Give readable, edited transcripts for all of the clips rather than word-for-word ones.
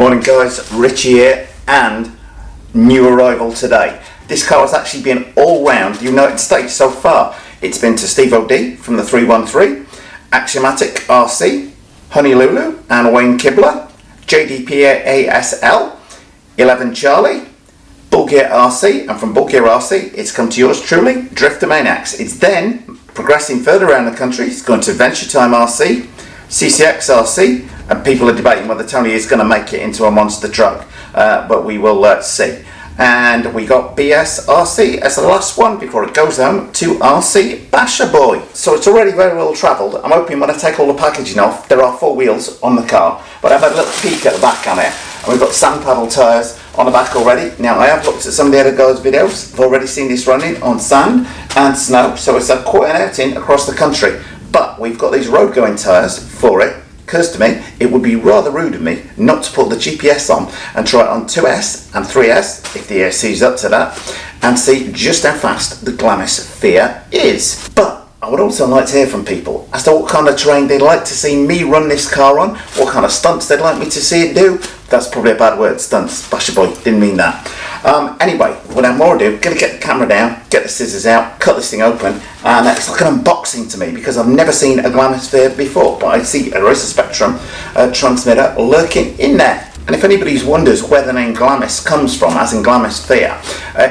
Morning guys, Richie here, and new arrival today. This car has actually been all round the United States so far. It's been to Steve O'D from the 313, Axiomatic RC, Honolulu and Wayne Kibler, JDPASL, 11 Charlie, Bulgaria RC, and from Bulgaria RC it's come to yours truly, Driftomaniacs. It's then progressing further around the country. It's going to Venture Time RC, CCX RC, and people are debating whether Tony is going to make it into a monster truck, but we will see. And we got BS RC as the last one before it goes home to RC Basher Boy. So it's already very well travelled. I'm hoping when I take all the packaging off, there are 4 wheels on the car, but I've had a little peek at the back on it, and we've got sand paddle tyres on the back already. Now I have looked at some of the other guys' videos. I've already seen this running on sand and snow, so it's quite an outing across the country. But we've got these road going tyres for it. Occurs to me it would be rather rude of me not to put the GPS on and try it on 2S and 3S if the AC's up to that, and see just how fast the Glamis Fear is. But I would also like to hear from people as to what kind of terrain they'd like to see me run this car on, what kind of stunts they'd like me to see it do. That's probably a bad word, stunts. Basher Boy, didn't mean that. Anyway, without more ado, going to get the camera down, get the scissors out, cut this thing open, and it's like an unboxing to me because I've never seen a Glamis Fear before, but I see there is a Spectrum transmitter lurking in there. And if anybody wonders where the name Glamis comes from, as in Glamis Fear,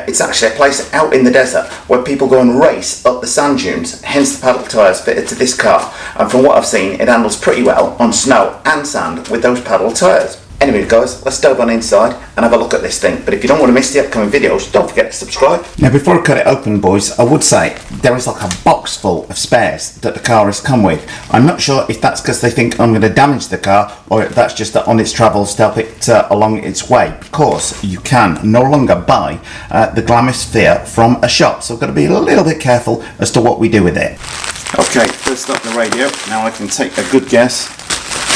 it's actually a place out in the desert where people go and race up the sand dunes, hence the paddle tyres fitted to this car. And from what I've seen, it handles pretty well on snow and sand with those paddle tyres. Anyway guys, let's dive on inside and have a look at this thing. But if you don't want to miss the upcoming videos, don't forget to subscribe. Now before I cut it open boys, I would say there is like a box full of spares that the car has come with. I'm not sure if that's because they think I'm going to damage the car, or if that's just that on its travels to help it along its way. Because you can no longer buy the Glamis Fear from a shop, so I've got to be a little bit careful as to what we do with it. Okay, first up the radio. Now I can take a good guess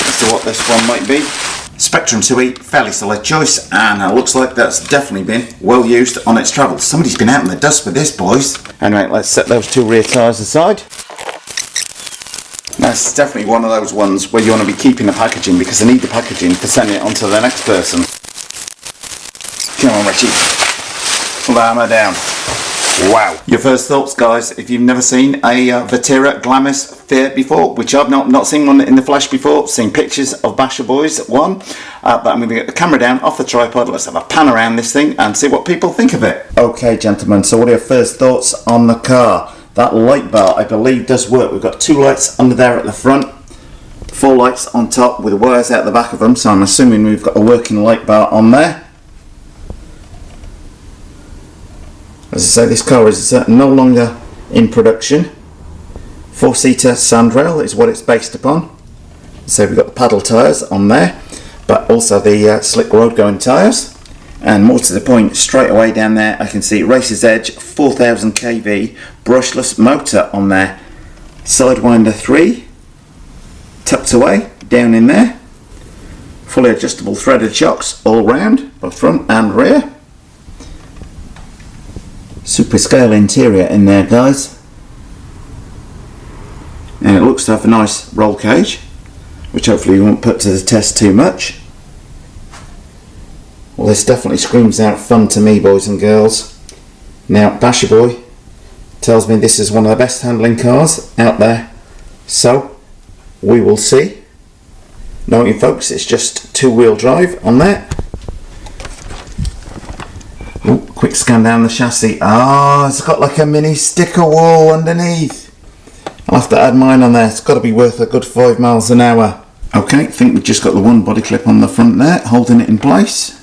as to what this one might be. Spectrum 2E, fairly solid choice, and it looks like that's definitely been well used on its travels. Somebody's been out in the dust with this, boys. Anyway, let's set those 2 rear tyres aside. That's definitely one of those ones where you want to be keeping the packaging because they need the packaging for sending it on to the next person. Come on, Richie. Pull the hammer down. Wow. Your first thoughts, guys, if you've never seen a Vaterra Glamis Fear before, which I've not seen one in the flesh before, seen pictures of Basher Boy's one, but I'm going to get the camera down off the tripod. Let's have a pan around this thing and see what people think of it. Okay, gentlemen, so what are your first thoughts on the car? That light bar, I believe, does work. We've got 2 lights under there at the front, 4 lights on top with wires out the back of them, so I'm assuming we've got a working light bar on there. As I say, this car is no longer in production. 4-seater sandrail is what it's based upon. So we've got the paddle tyres on there, but also the slick road going tyres. And more to the point, straight away down there I can see Racer's Edge 4000 kV brushless motor on there. Sidewinder 3 tucked away down in there. Fully adjustable threaded shocks all round, both front and rear. Super scale interior in there, guys, and it looks to have a nice roll cage, which hopefully we won't put to the test too much. Well, this definitely screams out fun to me, boys and girls. Now Basher Boy tells me this is one of the best handling cars out there, so we will see. Noting folks, it's just 2-wheel drive on there. Ooh, quick scan down the chassis. It's got like a mini sticker wall underneath. I'll have to add mine on there. It's got to be worth a good 5 miles an hour. Okay, I think we've just got the one body clip on the front there, holding it in place.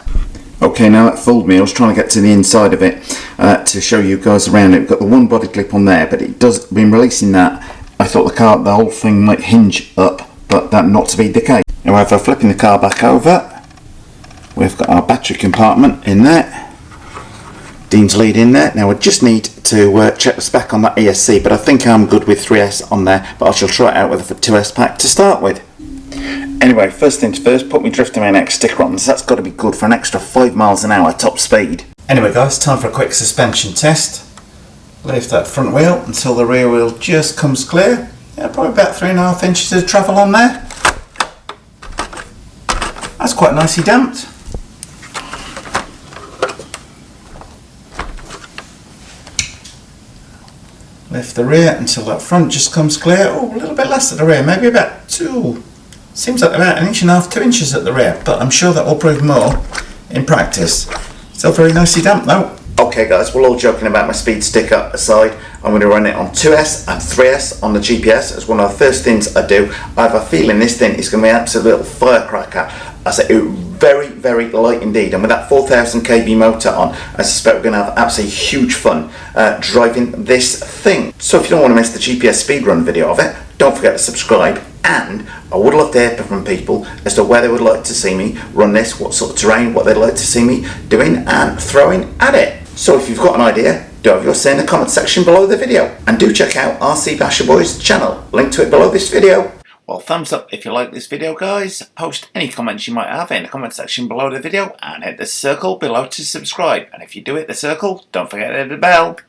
Okay, now that fooled me. I was trying to get to the inside of it to show you guys around it. We've got the one body clip on there, but it does, been releasing that, I thought the whole thing might hinge up, but that not to be the case. However, flipping the car back over, we've got our battery compartment in there. Dean's lead in there. Now I just need to check the spec on that ESC, but I think I'm good with 3S on there, but I shall try it out with a 2S pack to start with. Anyway, first things first, put my Driftomaniacs sticker on, so that's got to be good for an extra 5 miles an hour top speed. Anyway guys, time for a quick suspension test. Lift that front wheel until the rear wheel just comes clear. Yeah, probably about 3.5 inches of travel on there. That's quite nicely damped. Lift the rear until that front just comes clear. Oh, a little bit less at the rear, maybe about 2. Seems like about 1.5 to 2 inches at the rear, but I'm sure that will prove more in practice. Still very nicely damped though. Okay guys, we're all joking about my speed sticker aside. I'm going to run it on 2S and 3S on the GPS as one of the first things I do. I have a feeling this thing is going to be an absolute little firecracker. I say it very, very light indeed, and with that 4000 kV motor on, I suspect we're going to have absolutely huge fun driving this thing. So if you don't want to miss the GPS speedrun video of it, don't forget to subscribe, and I would love to hear from people as to where they would like to see me run this, what sort of terrain, what they'd like to see me doing and throwing at it. So if you've got an idea, do have your say in the comment section below the video, and do check out RC Basher Boy's channel, link to it below this video. Well, thumbs up if you like this video guys, post any comments you might have in the comment section below the video, and hit the circle below to subscribe, and if you do hit the circle, don't forget to hit the bell.